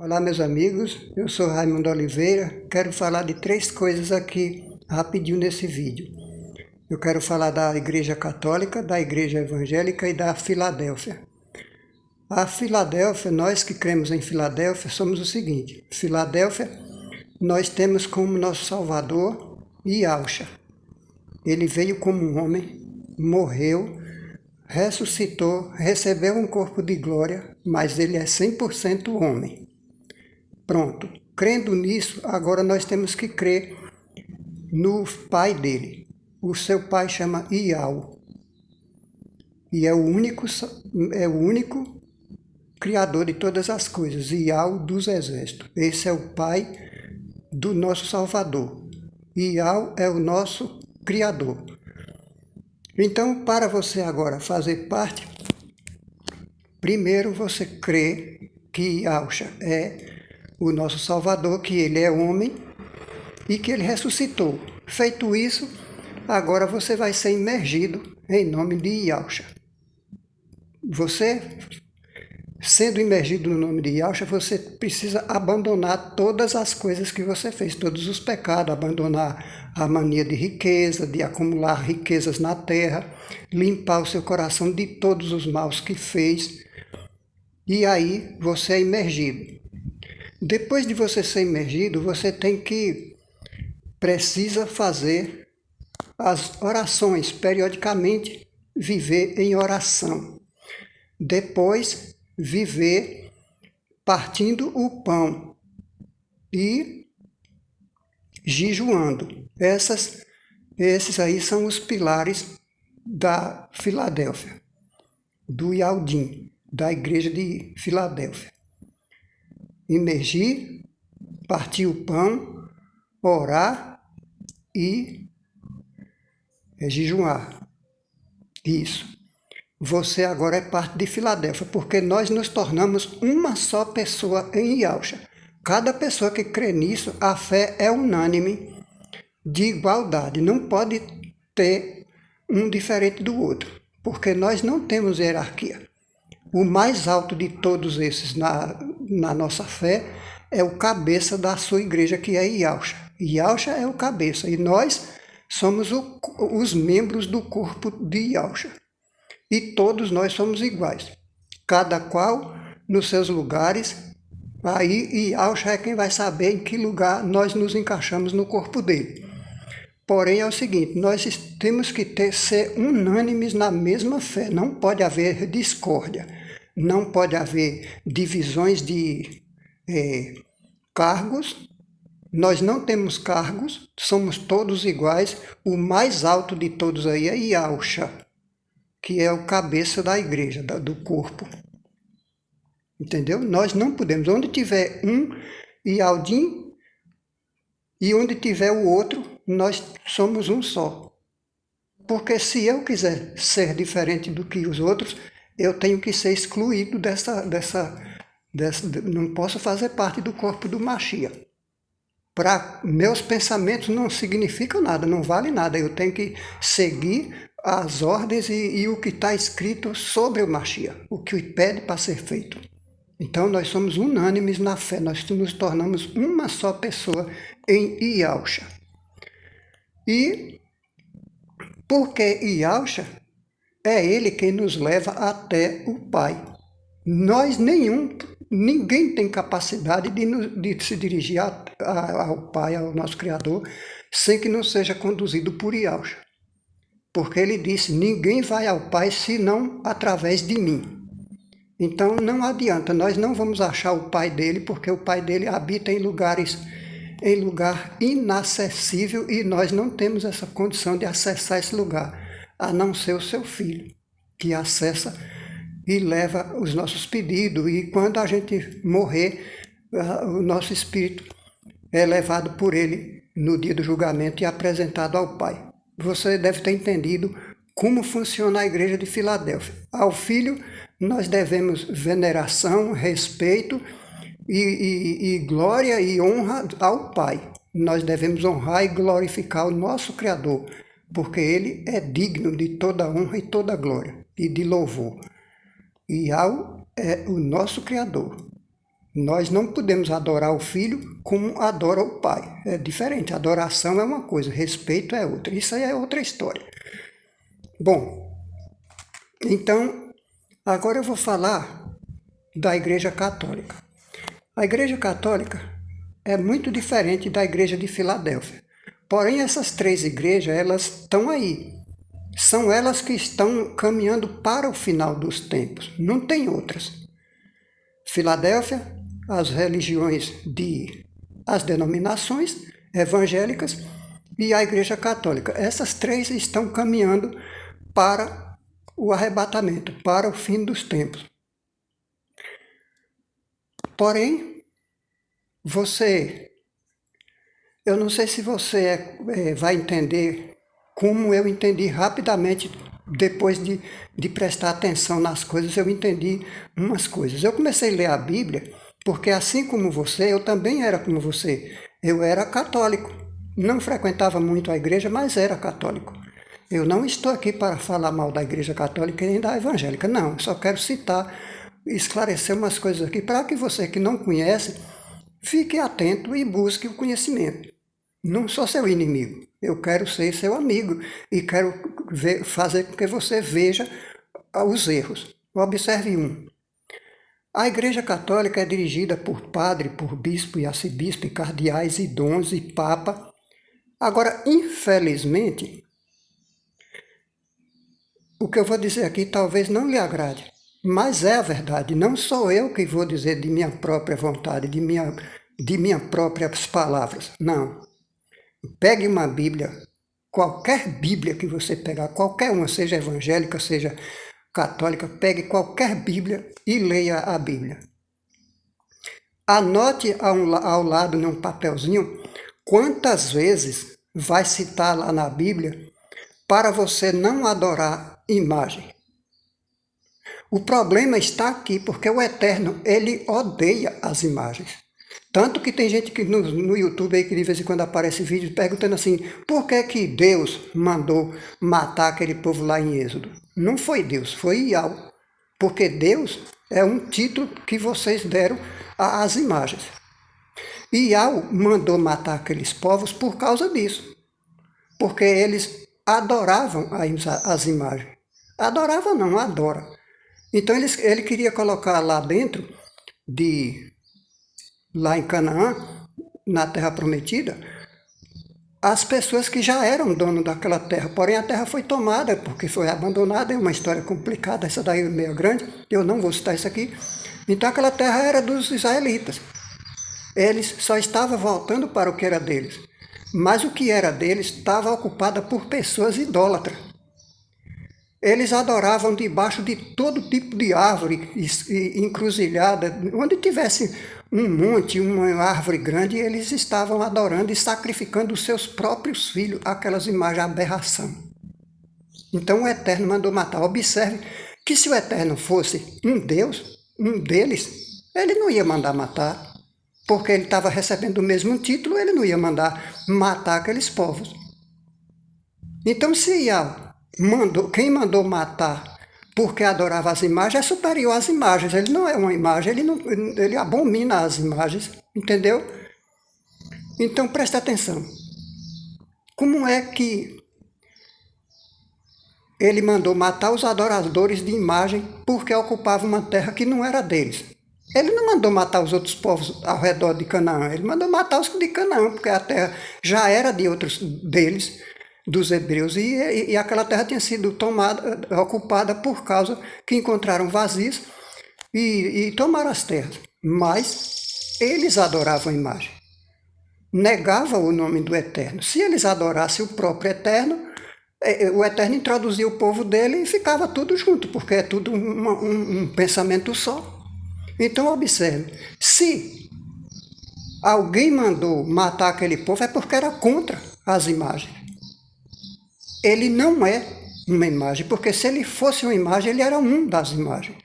Olá, meus amigos, eu sou Raimundo Oliveira, quero falar de 3 coisas aqui rapidinho nesse vídeo. Eu quero falar da Igreja Católica, da Igreja Evangélica e da Filadélfia. A Filadélfia, nós que cremos em Filadélfia, somos o seguinte: Filadélfia, nós temos como nosso Salvador Yahshua. Ele veio como um homem, morreu, ressuscitou, recebeu um corpo de glória, mas ele é 100% homem. Pronto, crendo nisso, agora nós temos que crer no pai dele. O seu pai chama Iau. E é o único criador de todas as coisas, Iau dos exércitos. Esse é o pai do nosso Salvador. Iau é o nosso criador. Então, para você agora fazer parte, primeiro você crê que Yahshua é o nosso Salvador, que ele é homem e que ele ressuscitou. Feito isso, agora você vai ser imergido em nome de Yahshua. Você, sendo imergido no nome de Yahshua, você precisa abandonar todas as coisas que você fez, todos os pecados, abandonar a mania de riqueza, de acumular riquezas na terra, limpar o seu coração de todos os maus que fez, e aí você é imergido. Depois de você ser imergido, você precisa fazer as orações, periodicamente viver em oração. Depois, viver partindo o pão e jejuando. Esses aí são os pilares da Filadélfia, do Yaldim, da igreja de Filadélfia. Imergir, partir o pão, orar e jejuar. Isso. Você agora é parte de Filadélfia, porque nós nos tornamos uma só pessoa em Yahshua. Cada pessoa que crê nisso, a fé é unânime, de igualdade. Não pode ter um diferente do outro, porque nós não temos hierarquia. O mais alto de todos esses na nossa fé é o cabeça da sua igreja, que é Yahshua. Yahshua é o cabeça e nós somos os membros do corpo de Yahshua. E todos nós somos iguais, cada qual nos seus lugares. Aí Yahshua é quem vai saber em que lugar nós nos encaixamos no corpo dele. Porém é o seguinte, nós temos que ser unânimes na mesma fé, não pode haver discórdia, não pode haver divisões de cargos. Nós não temos cargos, somos todos iguais. O mais alto de todos aí é Yahshua, que é o cabeça da igreja, do corpo. Entendeu? Nós não podemos. Onde tiver um Yaldim e onde tiver o outro, nós somos um só. Porque se eu quiser ser diferente do que os outros, eu tenho que ser excluído não posso fazer parte do corpo do Mashiach. Para meus pensamentos não significam nada, não vale nada. Eu tenho que seguir as ordens e o que está escrito sobre o Mashiach, o que pede para ser feito. Então nós somos unânimes na fé, nós nos tornamos uma só pessoa em Yahshua. E porque Yahshua é ele quem nos leva até o Pai. Ninguém tem capacidade de se dirigir ao Pai, ao nosso Criador, sem que não seja conduzido por Yahshua. Porque ele disse, ninguém vai ao Pai senão através de mim. Então não adianta, nós não vamos achar o Pai dele, porque o Pai dele habita em lugar inacessível e nós não temos essa condição de acessar esse lugar, a não ser o seu Filho, que acessa e leva os nossos pedidos. E quando a gente morrer, o nosso espírito é levado por ele no dia do julgamento e apresentado ao Pai. Você deve ter entendido como funciona a igreja de Filadélfia. Ao Filho nós devemos veneração, respeito e glória e honra ao Pai. Nós devemos honrar e glorificar o nosso Criador, porque ele é digno de toda honra e toda glória e de louvor. Yahweh é o nosso Criador. Nós não podemos adorar o Filho como adora o Pai. É diferente. Adoração é uma coisa, respeito é outra. Isso aí é outra história. Bom, então, agora eu vou falar da Igreja Católica. A Igreja Católica é muito diferente da Igreja de Filadélfia. Porém, essas três igrejas, elas estão aí. São elas que estão caminhando para o final dos tempos. Não tem outras. Filadélfia, as denominações evangélicas e a Igreja Católica. Essas três estão caminhando para o arrebatamento, para o fim dos tempos. Porém, eu não sei se você vai entender como eu entendi rapidamente, depois de prestar atenção nas coisas, eu entendi umas coisas. Eu comecei a ler a Bíblia, porque assim como você, eu também era como você. Eu era católico, não frequentava muito a igreja, mas era católico. Eu não estou aqui para falar mal da Igreja Católica nem da evangélica, não. Só quero citar, esclarecer umas coisas aqui, para que você que não conhece, fique atento e busque o conhecimento. Não sou seu inimigo, eu quero ser seu amigo e quero fazer com que você veja os erros. Observe um. A Igreja Católica é dirigida por padre, por bispo e arcebispo, e cardeais e dons e papa. Agora, infelizmente, o que eu vou dizer aqui talvez não lhe agrade, mas é a verdade. Não sou eu que vou dizer de minha própria vontade, de minhas próprias palavras. Não. Pegue uma Bíblia, qualquer Bíblia que você pegar, qualquer uma, seja evangélica, seja católica, pegue qualquer Bíblia e leia a Bíblia. Anote ao lado, num papelzinho, quantas vezes vai citar lá na Bíblia para você não adorar imagem. O problema está aqui, porque o Eterno, ele odeia as imagens. Tanto que tem gente que no YouTube aí que de vez em quando aparece vídeo perguntando assim, por que Deus mandou matar aquele povo lá em Êxodo? Não foi Deus, foi Iau. Porque Deus é um título que vocês deram às imagens. Iau mandou matar aqueles povos por causa disso. Porque eles adoravam as imagens. Adoravam não, adora. Então ele queria colocar lá dentro lá em Canaã, na Terra Prometida, as pessoas que já eram dono daquela terra. Porém, a terra foi tomada, porque foi abandonada. É uma história complicada, essa daí é meio grande. Eu não vou citar isso aqui. Então, aquela terra era dos israelitas. Eles só estavam voltando para o que era deles. Mas o que era deles estava ocupado por pessoas idólatras. Eles adoravam debaixo de todo tipo de árvore e encruzilhada. Onde tivesse um monte, uma árvore grande, eles estavam adorando e sacrificando os seus próprios filhos, aquelas imagens, aberração. Então o Eterno mandou matar. Observe que se o Eterno fosse um Deus, um deles, ele não ia mandar matar, porque ele estava recebendo o mesmo título, ele não ia mandar matar aqueles povos. Então se quem mandou matar porque adorava as imagens é superior às imagens. Ele não é uma imagem, ele abomina as imagens, entendeu? Então preste atenção. Como é que ele mandou matar os adoradores de imagem porque ocupavam uma terra que não era deles? Ele não mandou matar os outros povos ao redor de Canaã, ele mandou matar os de Canaã, porque a terra já era de outros deles, dos hebreus, e aquela terra tinha sido ocupada por causa que encontraram vazios e tomaram as terras. Mas eles adoravam a imagem, negavam o nome do Eterno. Se eles adorassem o próprio Eterno, o Eterno introduzia o povo dele e ficava tudo junto, porque é tudo um pensamento só. Então observe, se alguém mandou matar aquele povo é porque era contra as imagens. Ele não é uma imagem, porque se ele fosse uma imagem, ele era um das imagens.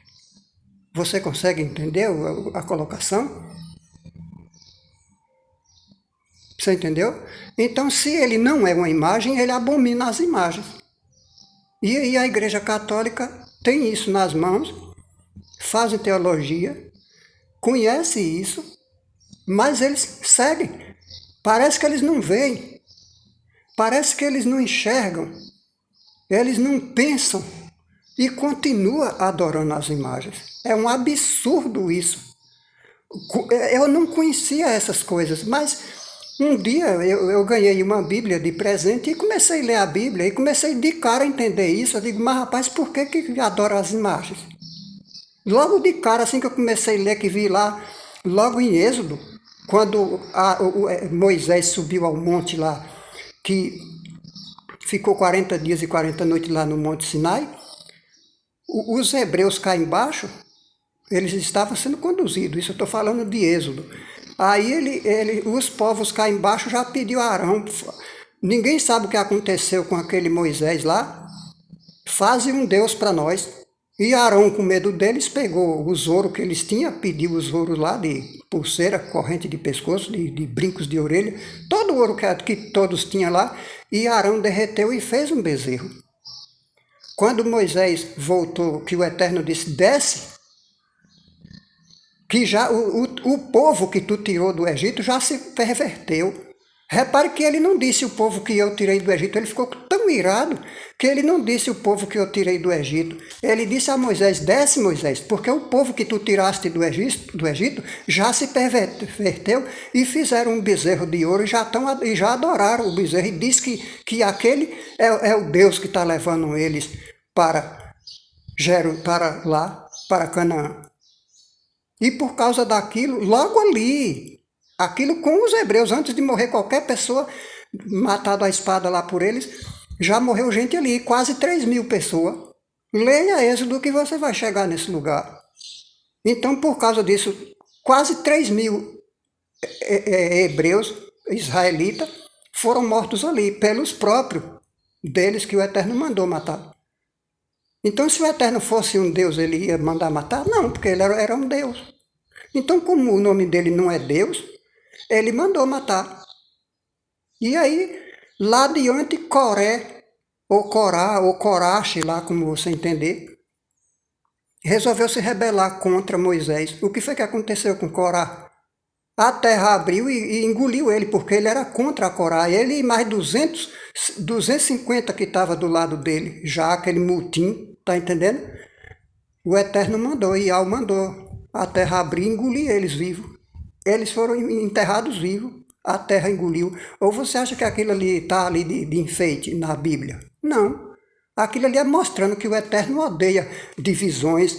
Você consegue entender a colocação? Você entendeu? Então, se ele não é uma imagem, ele abomina as imagens. E a Igreja Católica tem isso nas mãos, fazem teologia, conhece isso, mas eles seguem. Parece que eles não veem, parece que eles não enxergam, eles não pensam e continua adorando as imagens. É um absurdo isso. Eu não conhecia essas coisas, mas um dia eu ganhei uma Bíblia de presente e comecei a ler a Bíblia e comecei de cara a entender isso. Eu digo, mas rapaz, por que adora as imagens? Logo de cara, assim que eu comecei a ler, que vi lá, logo em Êxodo, quando Moisés subiu ao monte lá, que ficou 40 dias e 40 noites lá no Monte Sinai, os hebreus cá embaixo, eles estavam sendo conduzidos, isso eu estou falando de Êxodo. Aí os povos cá embaixo já pediu a Arão, ninguém sabe o que aconteceu com aquele Moisés lá, faze um Deus para nós. E Arão, com medo deles, pegou os ouros que eles tinham, pediu os ouros lá de pulseira, corrente de pescoço, de brincos de orelha, todo o ouro que todos tinham lá, e Arão derreteu e fez um bezerro. Quando Moisés voltou, que o Eterno disse, desce, que já o povo que tu tirou do Egito já se perverteu. Repare que ele não disse o povo que eu tirei do Egito, ele ficou tão irado que ele não disse o povo que eu tirei do Egito. Ele disse a Moisés, desce Moisés, porque o povo que tu tiraste do Egito já se perverteu e fizeram um bezerro de ouro e já adoraram o bezerro. E diz que aquele é o Deus que está levando eles para lá, para Canaã. E por causa daquilo, logo ali, aquilo com os hebreus, antes de morrer qualquer pessoa, matado a espada lá por eles, já morreu gente ali, quase 3.000 pessoas. Leia Êxodo que você vai chegar nesse lugar. Então, por causa disso, quase 3.000 hebreus, israelitas, foram mortos ali, pelos próprios deles que o Eterno mandou matar. Então, se o Eterno fosse um Deus, ele ia mandar matar? Não, porque ele era um Deus. Então, como o nome dele não é Deus, ele mandou matar. E aí, lá adiante, Coré, ou Corá, ou Corache, lá como você entender, resolveu se rebelar contra Moisés. O que foi que aconteceu com Corá? A terra abriu e engoliu ele, porque ele era contra Corá. Ele e mais 250 que estavam do lado dele, já aquele mutim, tá entendendo? O Eterno mandou, Iau mandou a terra abrir e engolir eles vivos. Eles foram enterrados vivos, a terra engoliu. Ou você acha que aquilo ali está ali de enfeite na Bíblia? Não. Aquilo ali é mostrando que o Eterno odeia divisões,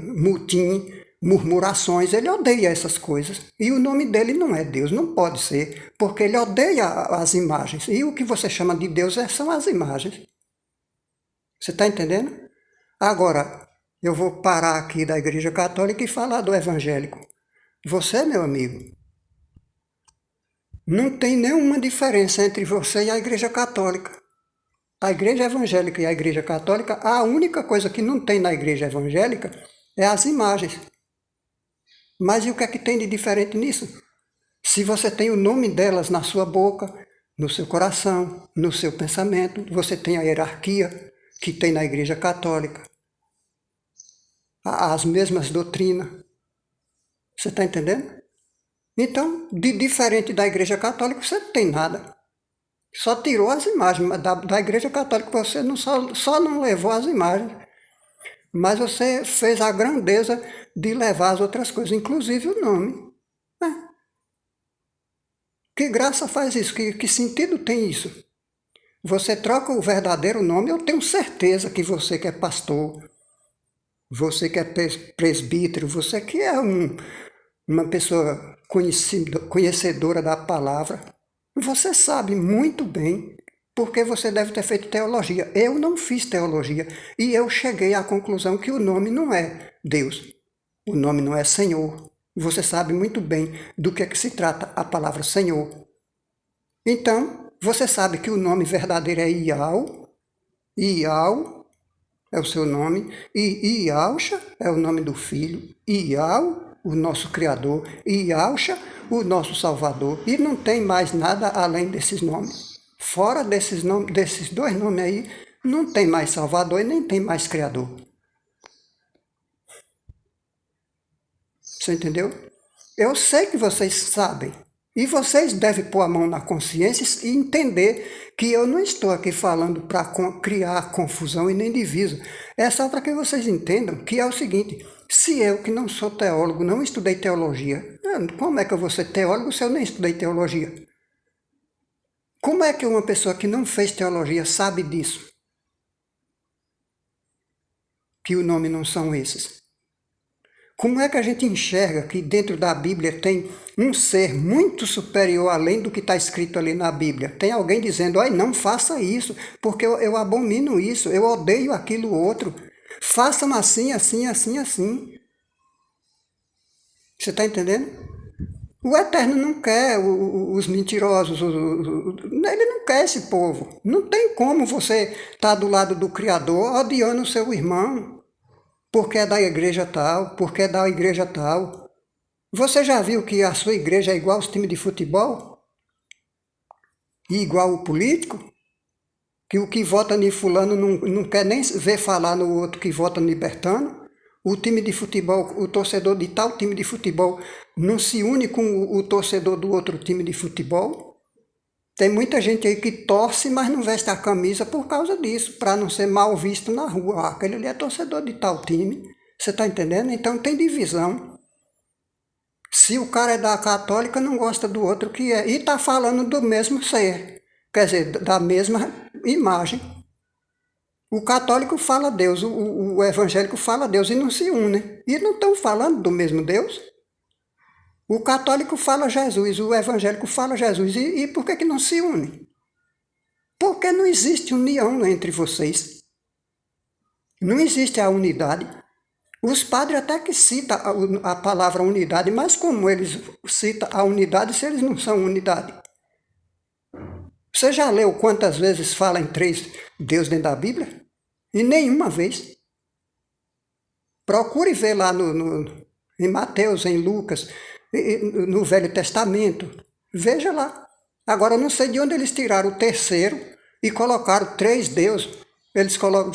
mutim, murmurações, ele odeia essas coisas. E o nome dele não é Deus, não pode ser, porque ele odeia as imagens. E o que você chama de Deus são as imagens. Você está entendendo? Agora, eu vou parar aqui da Igreja Católica e falar do evangélico. Você, meu amigo, não tem nenhuma diferença entre você e a Igreja Católica. A Igreja Evangélica e a Igreja Católica, a única coisa que não tem na Igreja Evangélica é as imagens. Mas e o que é que tem de diferente nisso? Se você tem o nome delas na sua boca, no seu coração, no seu pensamento, você tem a hierarquia que tem na Igreja Católica, as mesmas doutrinas. Você está entendendo? Então, de diferente da Igreja Católica, você não tem nada. Só tirou as imagens da Igreja Católica, você só não levou as imagens, mas você fez a grandeza de levar as outras coisas, inclusive o nome. Que graça faz isso? Que sentido tem isso? Você troca o verdadeiro nome, eu tenho certeza que você que é pastor, você que é presbítero, você que é uma pessoa conhecedora da palavra, você sabe muito bem porque você deve ter feito teologia. Eu não fiz teologia e eu cheguei à conclusão que o nome não é Deus, o nome não é Senhor. Você sabe muito bem do que é que se trata a palavra Senhor. Então, você sabe que o nome verdadeiro é Iau, Iau é o seu nome, e Iausha é o nome do Filho, Iau, o nosso Criador, e Iausha, o nosso Salvador. E não tem mais nada além desses nomes. Fora desses dois nomes aí, não tem mais Salvador e nem tem mais Criador. Você entendeu? Eu sei que vocês sabem. E vocês devem pôr a mão na consciência e entender que eu não estou aqui falando para criar confusão e nem divisa. É só para que vocês entendam que é o seguinte: se eu, que não sou teólogo, não estudei teologia, como é que eu vou ser teólogo se eu nem estudei teologia? Como é que uma pessoa que não fez teologia sabe disso? Que o nome não são esses. Como é que a gente enxerga que dentro da Bíblia tem um ser muito superior além do que está escrito ali na Bíblia? Tem alguém dizendo, olha, não faça isso, porque eu abomino isso, eu odeio aquilo outro. Façam assim, assim, assim, assim. Você está entendendo? O Eterno não quer os mentirosos, ele não quer esse povo. Não tem como você estar do lado do Criador odiando o seu irmão. Porque é da igreja tal, porque é da igreja tal. Você já viu que a sua igreja é igual aos times de futebol? E igual o político? Que o que vota em fulano não quer nem ver falar no outro que vota no libertano? O time de futebol, o torcedor de tal time de futebol não se une com o torcedor do outro time de futebol? Tem muita gente aí que torce, mas não veste a camisa por causa disso, para não ser mal visto na rua. Ah, aquele ali é torcedor de tal time. Você está entendendo? Então tem divisão. Se o cara é da católica, não gosta do outro que é. E está falando do mesmo ser. Quer dizer, da mesma imagem. O católico fala Deus, o evangélico fala Deus e não se unem. E não estão falando do mesmo Deus? O católico fala Jesus, o evangélico fala Jesus. E por que não se unem? Porque não existe união entre vocês. Não existe a unidade. Os padres até que citam a palavra unidade, mas como eles citam a unidade se eles não são unidade? Você já leu quantas vezes fala em três Deus dentro da Bíblia? E nenhuma vez. Procure ver lá em Mateus, em Lucas, no Velho Testamento. Veja lá. Agora, eu não sei de onde eles tiraram o terceiro e colocaram três deuses.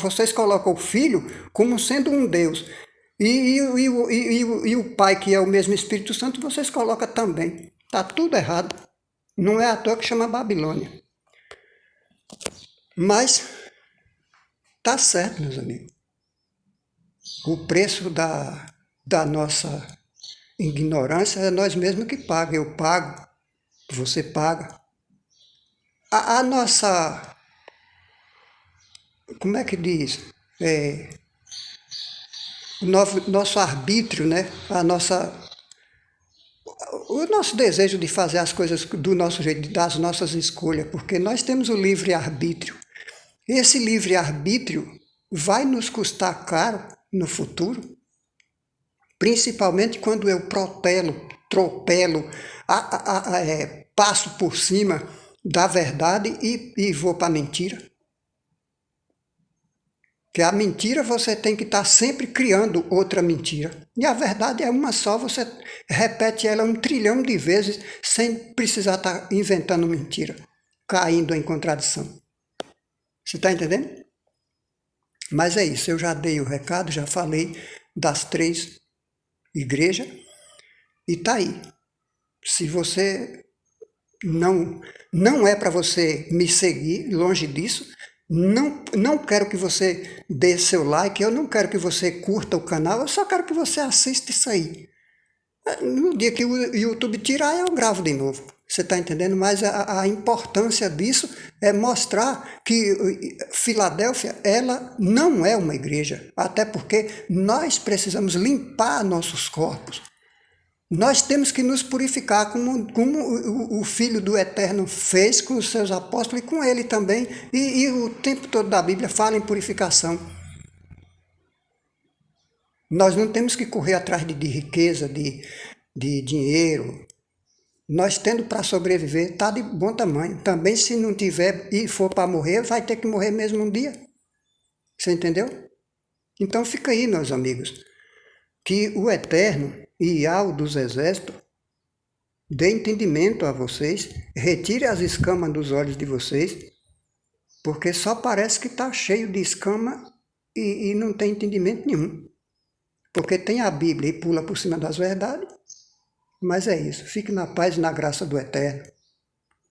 Vocês colocam o Filho como sendo um Deus. E o Pai, que é o mesmo Espírito Santo, vocês colocam também. Está tudo errado. Não é à toa que chama Babilônia. Mas está certo, meus amigos. O preço da nossa ignorância é nós mesmos que pagamos. Eu pago, você paga. A nossa... Como é que diz? O nosso arbítrio, né? O nosso desejo de fazer as coisas do nosso jeito, das nossas escolhas, porque nós temos o livre-arbítrio. Esse livre-arbítrio vai nos custar caro no futuro, principalmente quando eu tropelo, passo por cima da verdade e vou para a mentira. Que a mentira você tem que estar sempre criando outra mentira. E a verdade é uma só, você repete ela 1 trilhão de vezes sem precisar estar inventando mentira, caindo em contradição. Você está entendendo? Mas é isso, eu já dei o recado, já falei das 3 igrejas e está aí. Se você não é para você me seguir, longe disso, não quero que você dê seu like, eu não quero que você curta o canal, eu só quero que você assista isso aí. No dia que o YouTube tirar, eu gravo de novo. Você está entendendo? Mas a importância disso é mostrar que Filadélfia, ela não é uma igreja. Até porque nós precisamos limpar nossos corpos. Nós temos que nos purificar como o Filho do Eterno fez com os seus apóstolos e com ele também. E o tempo todo da Bíblia fala em purificação. Nós não temos que correr atrás de riqueza, de dinheiro. Nós tendo para sobreviver, está de bom tamanho. Também se não tiver e for para morrer, vai ter que morrer mesmo um dia. Você entendeu? Então fica aí, meus amigos, que o Eterno e ao dos exércitos dê entendimento a vocês, retire as escamas dos olhos de vocês, porque só parece que está cheio de escama e não tem entendimento nenhum. porque tem a Bíblia e pula por cima das verdades. Mas é isso. Fique na paz e na graça do Eterno.